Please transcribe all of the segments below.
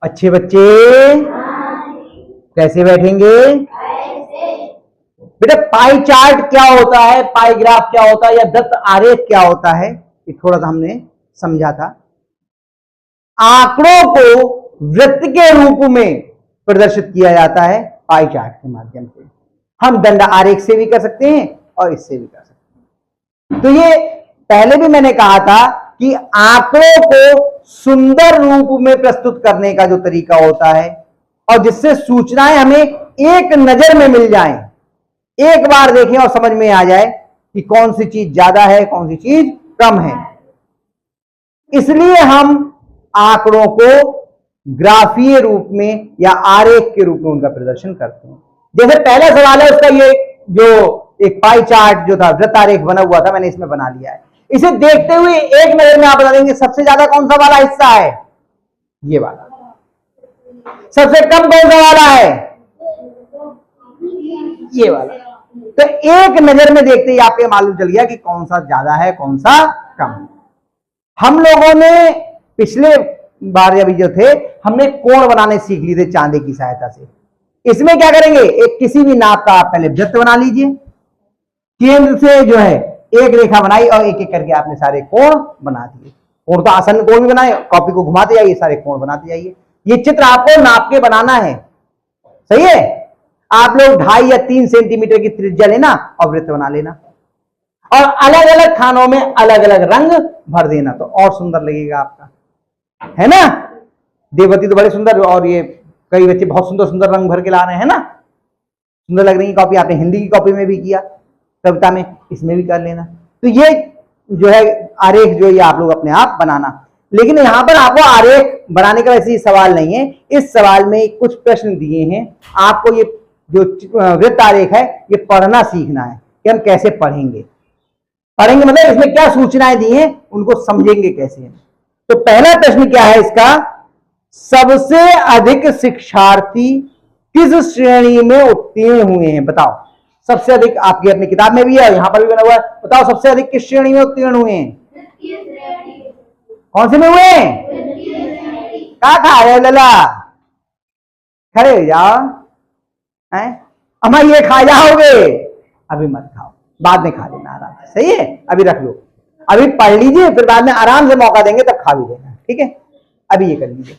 अच्छे बच्चे कैसे बैठेंगे? बेटा पाई चार्ट क्या होता है, पाई ग्राफ क्या होता है, या दत्त आरेख क्या होता है, ये थोड़ा सा हमने समझा था। आंकड़ों को वृत्त के रूप में प्रदर्शित किया जाता है पाई चार्ट के माध्यम से। हम दंड आरेख से भी कर सकते हैं और इससे भी कर सकते हैं। तो ये पहले भी मैंने कहा था कि आंकड़ों को सुंदर रूप में प्रस्तुत करने का जो तरीका होता है और जिससे सूचनाएं हमें एक नजर में मिल जाएं, एक बार देखें और समझ में आ जाए कि कौन सी चीज ज्यादा है, कौन सी चीज कम है, इसलिए हम आंकड़ों को ग्राफीय रूप में या आरेख के रूप में उनका प्रदर्शन करते हैं। जैसे पहला सवाल है उसका, ये जो एक पाई चार्ट जो था, वृत्त आरेख बना हुआ था, मैंने इसमें बना लिया है। इसे देखते हुए एक नजर में आप बता देंगे सबसे ज्यादा कौन सा वाला हिस्सा है, ये वाला। सबसे कम कौन सा वाला है, ये वाला। तो एक नजर में देखते ही आपको मालूम चल गया कि कौन सा ज्यादा है, कौन सा कम। हम लोगों ने पिछले बार अभी जो थे, हमने कोण बनाने सीख लिए थे चांदी की सहायता से। इसमें क्या करेंगे, एक किसी भी नाप का आप पहले वृत्त बना लीजिए, केंद्र से जो है एक रेखा बनाई और एक एक करके आपने सारे कोण बना दिए। कोण तो आसन कोण भी बनाए, कॉपी को घुमाते जाइए, सारे कोण बनाते जाइए। ये चित्र आपको नाप के बनाना है, सही है। आप लोग 2.5 या 3 सेंटीमीटर की त्रिज्या लेना और वृत्त बना लेना और अलग अलग खानों में अलग अलग रंग भर देना, तो और सुंदर लगेगा आपका, है ना। देवती तो बड़े सुंदर, और ये कई बच्चे बहुत सुंदर सुंदर रंग भर के ला रहे हैं ना, सुंदर लग रही है कॉपी। आपने हिंदी की कॉपी में भी किया, कविता में, इसमें भी कर लेना। तो ये जो है आरेख जो ये आप लोग अपने आप बनाना। लेकिन यहां पर आपको आरेख बनाने का वैसे ही सवाल नहीं है, इस सवाल में कुछ प्रश्न दिए हैं आपको। ये जो वृत्त आरेख है ये पढ़ना सीखना है कि हम कैसे पढ़ेंगे मतलब इसमें क्या सूचनाएं दी हैं उनको समझेंगे कैसे। तो पहला प्रश्न क्या है इसका, सबसे अधिक शिक्षार्थी किस श्रेणी में उत्तीर्ण हुए हैं, बताओ। सबसे अधिक आपकी अपनी किताब में भी है, यहां पर भी बना हुआ है, बताओ सबसे अधिक किस श्रेणी में उत्तीर्ण हुए हैं? कौन से में हुए हैं? क्या खा रहे हो लला, खड़े हो जाओ, अम्मा ये खा जाओगे, अभी मत खाओ, बाद में खा लेना आराम से, सही है। अभी रख लो, अभी पढ़ लीजिए, फिर बाद में आराम से मौका देंगे तब खा भी लेना, ठीक है। अभी ये कर लीजिए।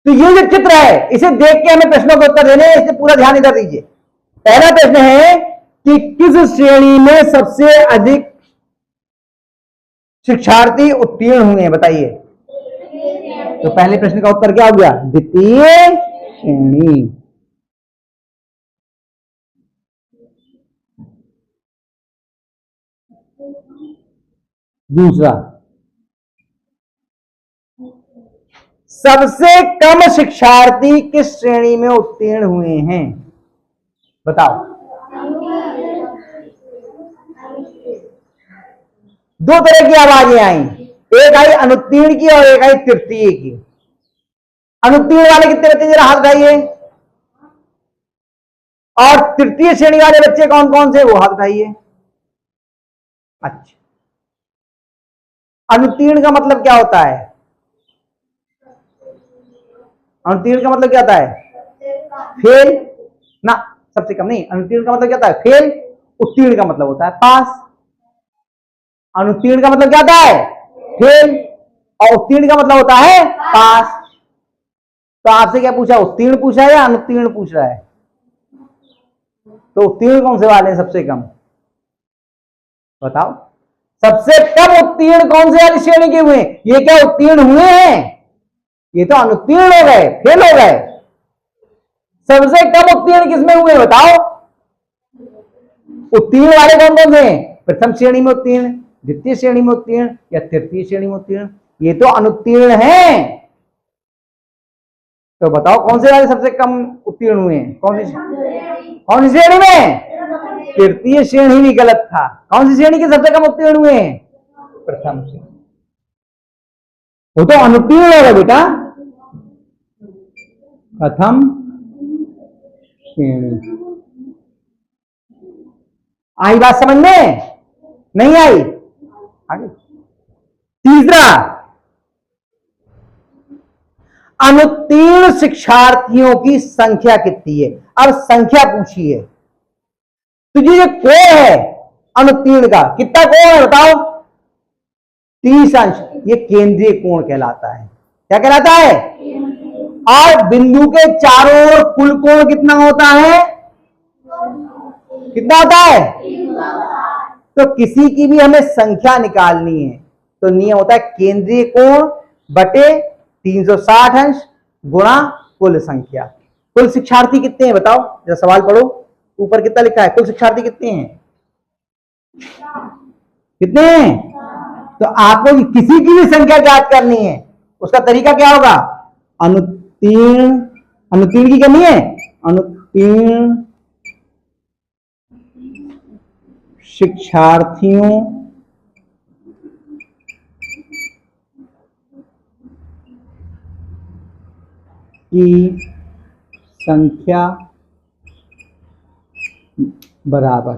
तो ये जो चित्र है इसे देख के हमें प्रश्नों के उत्तर देने हैं, इससे पूरा ध्यान इधर दीजिए। पहला प्रश्न है कि किस श्रेणी में सबसे अधिक शिक्षार्थी उत्तीर्ण हुए हैं, बताइए। तो पहले प्रश्न का उत्तर क्या हो गया, द्वितीय श्रेणी। दूसरा, सबसे कम शिक्षार्थी किस श्रेणी में उत्तीर्ण हुए हैं, बताओ। दो तरह की आवाजें आई, एक आई अनुत्तीर्ण की और एक आई तृतीय की। अनुत्तीर्ण वाले कितने बच्चे जरा हाथ उठाइए, और तृतीय श्रेणी वाले बच्चे कौन कौन से, वो हाथ उठाइए। अच्छा, अनुत्तीर्ण का मतलब क्या होता है, अनुत्तीर्ण का मतलब क्या होता है, फेल ना, सबसे कम नहीं। अनुत्तीर्ण का मतलब क्या होता है, फेल। उत्तीर्ण का मतलब होता है पास। अनुत्तीर्ण का मतलब क्या होता है, फेल, और उत्तीर्ण का मतलब होता है पास। तो आपसे क्या पूछा, उत्तीर्ण पूछा है या अनुत्तीर्ण पूछ रहा है? तो उत्तीर्ण कौन से वाले हैं सबसे कम, बताओ। सबसे कम उत्तीर्ण कौन से वाली श्रेणी के हुए? ये क्या उत्तीर्ण हुए हैं, ये तो अनुत्तीर्ण हो गए, फेल हो गए। सबसे कम उत्तीर्ण किसमें हुए बताओ। उत्तीर्ण वाले कौन कौन से हैं, प्रथम श्रेणी में उत्तीर्ण, द्वितीय श्रेणी में उत्तीर्ण या तृतीय श्रेणी में उत्तीर्ण, ये तो अनुत्तीर्ण हैं। तो बताओ कौन से वाले सबसे कम उत्तीर्ण हुए हैं, कौन सी श्रेणी में? तृतीय श्रेणी भी गलत था। कौन सी श्रेणी के सबसे कम उत्तीर्ण हुए हैं, प्रथम श्रेणी। वो तो अनुत्तीर्ण होगा बेटा, प्रथम श्रेणी। आई बात समझ में, नहीं आई? आगे तीसरा, अनुत्तीर्ण शिक्षार्थियों की संख्या कितनी है? अब संख्या पूछी है, तो ये कोण है अनुत्तीर्ण का, कितना कोण है बताओ? 30 अंश। ये केंद्रीय कोण कहलाता है। क्या कहलाता है? और बिंदु के चारों ओर कुल कोण कितना होता है? कितना होता है? तो किसी की भी हमें संख्या निकालनी है तो नियम होता है केंद्रीय कोण बटे 360 अंश गुणा कुल संख्या। कुल शिक्षार्थी कितने हैं बताओ? जरा सवाल पढ़ो, ऊपर कितना लिखा है? कुल शिक्षार्थी कितने हैं? कितने हैं? तो आपको किसी की भी संख्या ज्ञात करनी है, उसका तरीका क्या होगा? अनुत्तीर्ण, अनुत्तीर्ण की करनी है, अनुत्तीर्ण शिक्षार्थियों की संख्या बराबर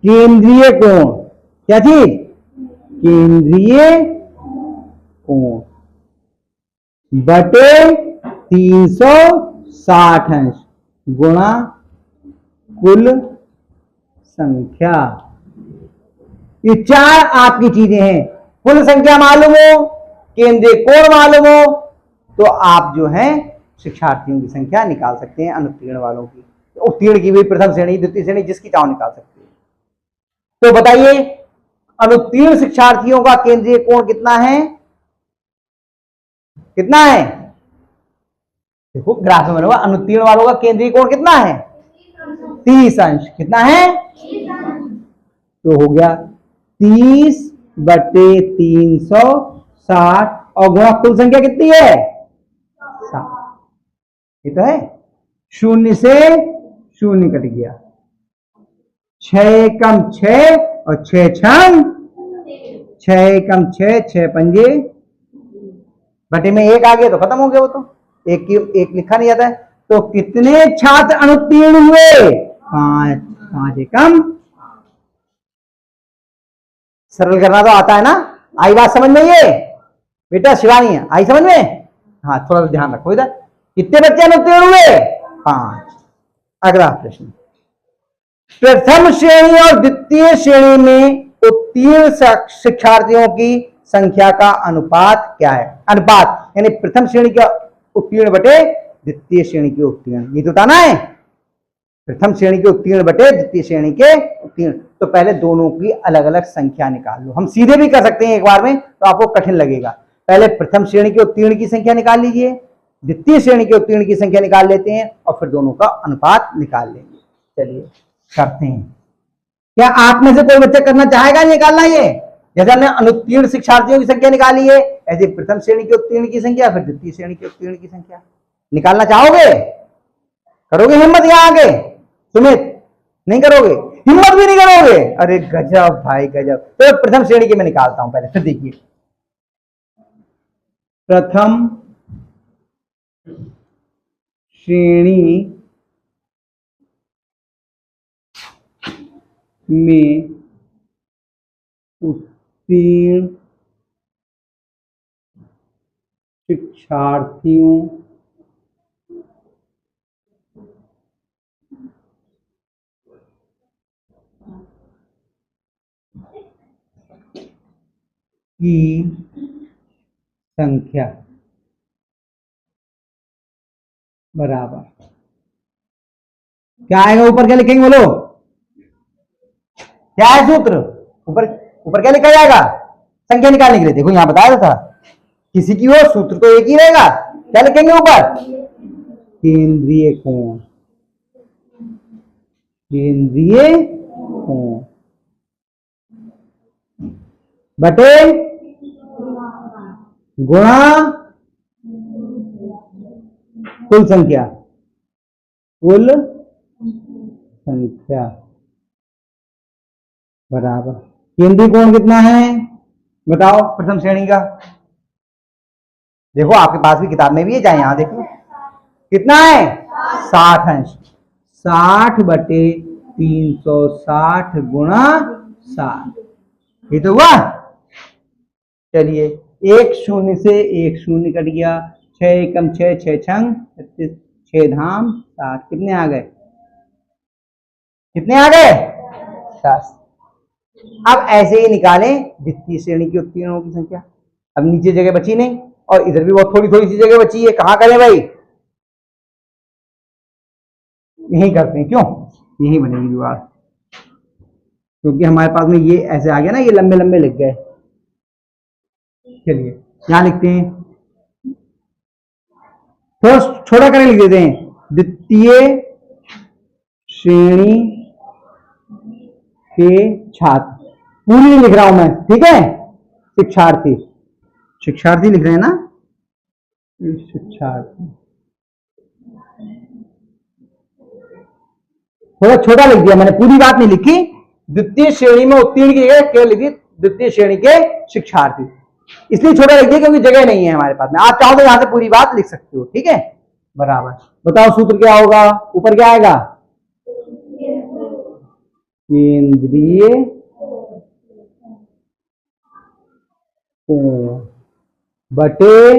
केंद्रीय कोण। क्या चीज? केंद्रीय कोण बटे 360 अंश गुणा कुल संख्या। ये चार आपकी चीजें हैं। कुल संख्या मालूम हो, केंद्रीय कोण मालूम हो, तो आप जो है शिक्षार्थियों की संख्या निकाल सकते हैं, अनुत्तीर्ण वालों की, उत्तीर्ण की भी, प्रथम श्रेणी, द्वितीय श्रेणी, जिसकी चाहो निकाल सकते हैं। तो बताइए अनुत्तीर्ण शिक्षार्थियों का केंद्रीय कोण कितना है? कितना है? देखो ग्राफ में बना, अनुत्तीर्ण वालों का केंद्रीय कोण कितना है? 30 अंश। कितना है? तो हो गया 30 बटे 360 और गुणा कुल संख्या कितनी है? 7। ये तो है, शून्य से शून्य कट गया, 6 कम 6 और 6 छंग 6 कम 6, 6 पंजे, बटे में 1 आ गया तो खत्म हो गया। वो तो एक लिखा नहीं जाता है। तो कितने छात्र अनुत्तीर्ण हुए? 5। 5 एकम, सरल करना तो आता है ना? आई बात समझ में? ये बेटा शिवानी है, आई समझ में? हाँ, थोड़ा सा ध्यान रखो इधर। कितने बच्चे अनुत्तीर्ण हुए? 5। अगला प्रश्न, प्रथम श्रेणी और द्वितीय श्रेणी में उत्तीर्ण शिक्षार्थियों की संख्या का अनुपात क्या है? अनुपात यानी प्रथम श्रेणी का उत्तीर्ण बटे द्वितीय श्रेणी के उत्तीर्ण, ये तो बताना है। प्रथम श्रेणी के उत्तीर्ण बटे द्वितीय श्रेणी के उत्तीर्ण, तो पहले दोनों की अलग अलग संख्या निकाल लो। हम सीधे भी कर सकते हैं एक बार में, तो आपको कठिन लगेगा। पहले प्रथम श्रेणी के उत्तीर्ण की संख्या निकाल लीजिए, द्वितीय श्रेणी के उत्तीर्ण की संख्या निकाल लेते हैं और फिर दोनों का अनुपात निकाल लेंगे। चलिए करते हैं। क्या आप में से कोई बच्चा करना चाहेगा निकालना? ये जैसे हमने अनुत्तीर्ण शिक्षार्थियों की संख्या निकाली है, ऐसे प्रथम श्रेणी के उत्तीर्ण की संख्या, फिर द्वितीय श्रेणी के उत्तीर्ण की संख्या निकालना चाहोगे? करोगे हिम्मत यहाँ आगे? सुमित, नहीं करोगे? हिम्मत भी नहीं करोगे? अरे गजब भाई गजब। तो प्रथम श्रेणी की मैं निकालता हूं पहले, फिर देखिए। प्रथम श्रेणी में उत्तीर्ण शिक्षार्थियों की संख्या बराबर क्या आएगा? ऊपर क्या लिखेंगे बोलो? क्या है सूत्र? ऊपर ऊपर क्या लिखा जाएगा संख्या निकालने के लिए? देखो यहां बताया था, किसी की हो सूत्र तो एक ही रहेगा। क्या लिखेंगे ऊपर? केंद्रीय कोण, केंद्रीय कोण बटे गुणा कुल संख्या, कुल संख्या बराबर केंद्रीय कोण कितना है बताओ प्रथम श्रेणी का? देखो आपके पास भी किताब में भी है, जाए यहां देखो कितना है? 60 अंश। 60 बटे 360 गुणा 60, ये तो हुआ। चलिए एक शून्य से एक शून्य कट गया, 6 एकम 6, 6 छंग 36, 6 धाम 60, कितने आ गए? कितने आ गए? 10। अब ऐसे ही निकालें द्वितीय श्रेणी की उत्तीर्णों की संख्या। अब नीचे जगह बची नहीं और इधर भी बहुत थोड़ी थोड़ी सी जगह बची है, कहां करें भाई? यही करते हैं, क्यों? यही बनेगी दीवार, क्योंकि हमारे पास में ये ऐसे आ गया ना, ये लंबे लंबे लिख गए। चलिए यहां लिखते हैं, थोड़ा छोटा करके लिख देते हैं, द्वितीय श्रेणी के छात्र। पूरी नहीं लिख रहा हूं मैं, ठीक है? शिक्षार्थी, शिक्षार्थी लिख रहे हैं ना, शिक्षार्थी। थोड़ा छोटा लिख दिया मैंने, पूरी बात नहीं लिखी। द्वितीय श्रेणी में उत्तीर्ण की जगह केवल लिखी द्वितीय श्रेणी के शिक्षार्थी, इसलिए छोटा लिख दिया क्योंकि जगह नहीं है हमारे पास में। आप चाहो तो यहां से पूरी बात लिख सकते हो, ठीक है? बराबर। बताओ सूत्र क्या होगा? ऊपर क्या आएगा? केंद्रीय कोण बटे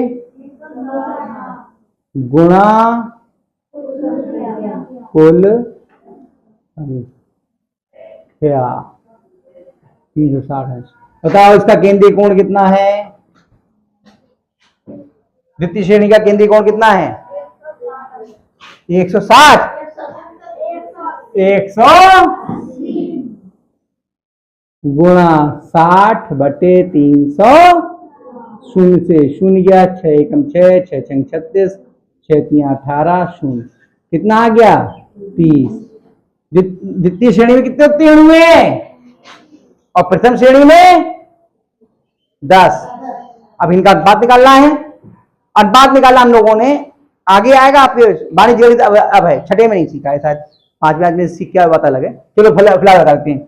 गुणा कुल संख्या 360 है। बताओ इसका केंद्रीय कोण कितना है? द्वितीय श्रेणी का केंद्रीय कोण कितना है? 160, 100 गुणा 60 बटे 300, शून्य से शून्य गया, 6 एकम 6, 6 छंग 36, 6 3 18, शून्य, कितना आ गया? 30। द्वितीय श्रेणी में कितने उत्तीर्ण हुए और प्रथम श्रेणी में 10। अब इनका अनुपात निकालना है। अनुपात निकालना हम लोगों ने आगे आएगा, आपके वाणिज्य गणित अब है, छठे में नहीं सीखा है शायद, 5वें में सीख क्या बात अलग है। चलो फिलहाल बता देते हैं।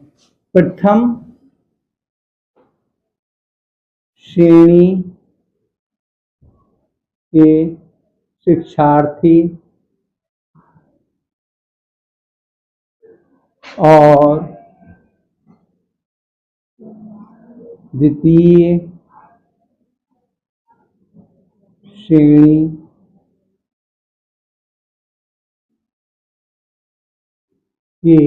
प्रथम श्रेणी के शिक्षार्थी और द्वितीय श्रेणी के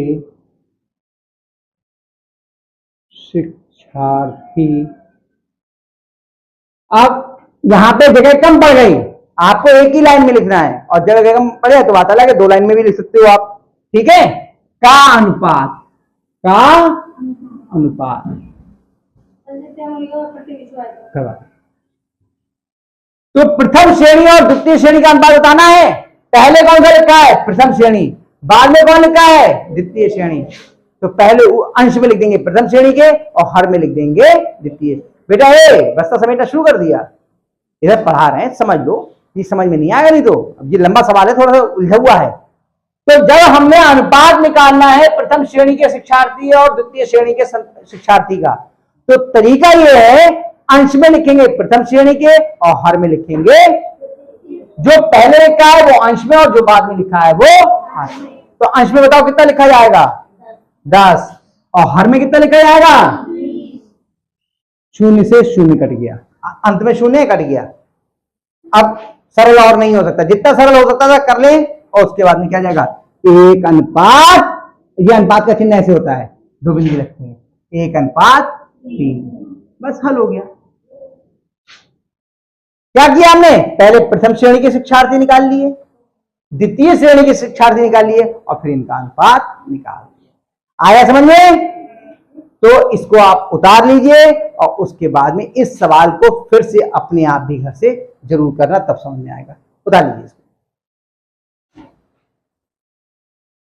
शिक्षार्थी। अब यहां पे जगह कम पड़ गई, आपको एक ही लाइन में लिखना है, और जगह कम पड़े तो बात अलग है, 2 लाइन में भी लिख सकते हो आप, ठीक है? का अनुपात, का अनुपात। तो प्रथम श्रेणी और द्वितीय श्रेणी का अनुपात बताना है। पहले कौन सा लिखा है? प्रथम श्रेणी। बाद में कौन लिखा है? द्वितीय श्रेणी। तो पहले अंश में लिख देंगे प्रथम श्रेणी के और हर में लिख देंगे द्वितीय। बेटा बस्ता समेटना शुरू कर दिया, इधर पढ़ा रहे हैं, समझ लो, ये समझ में नहीं आएगा नहीं तो। अब ये लंबा सवाल है, थोड़ा सा उलझा हुआ है। तो जब हमने अनुपात निकालना है प्रथम श्रेणी के शिक्षार्थी और द्वितीय श्रेणी के शिक्षार्थी का, तो तरीका यह है, अंश में लिखेंगे प्रथम श्रेणी के और हर में लिखेंगे जो पहले लिखा है वो अंश में और जो बाद में लिखा है वो हर में। तो अंश में बताओ कितना लिखा जाएगा? 10, और हर में कितना लिखा जाएगा? शून्य से शून्य कट गया, अंत में शून्य कट गया। अब सरल और नहीं हो सकता, जितना सरल हो सकता था कर ले, और उसके बाद में क्या जाएगा? 1 अनुपात, ये अनुपात का चिन्ह ऐसे होता है, 2 बिंदु रखते हैं, 1 अनुपात 3, बस हल हो गया। क्या किया हमने? पहले प्रथम श्रेणी के शिक्षार्थी निकाल लिए, द्वितीय श्रेणी के शिक्षार्थी निकाल लिए, और फिर इनका अनुपात निकाल दिया। आया समझ में? तो इसको आप उतार लीजिए और उसके बाद में इस सवाल को फिर से अपने आप भी घर से जरूर करना, तब समझ में आएगा। उतार लीजिए।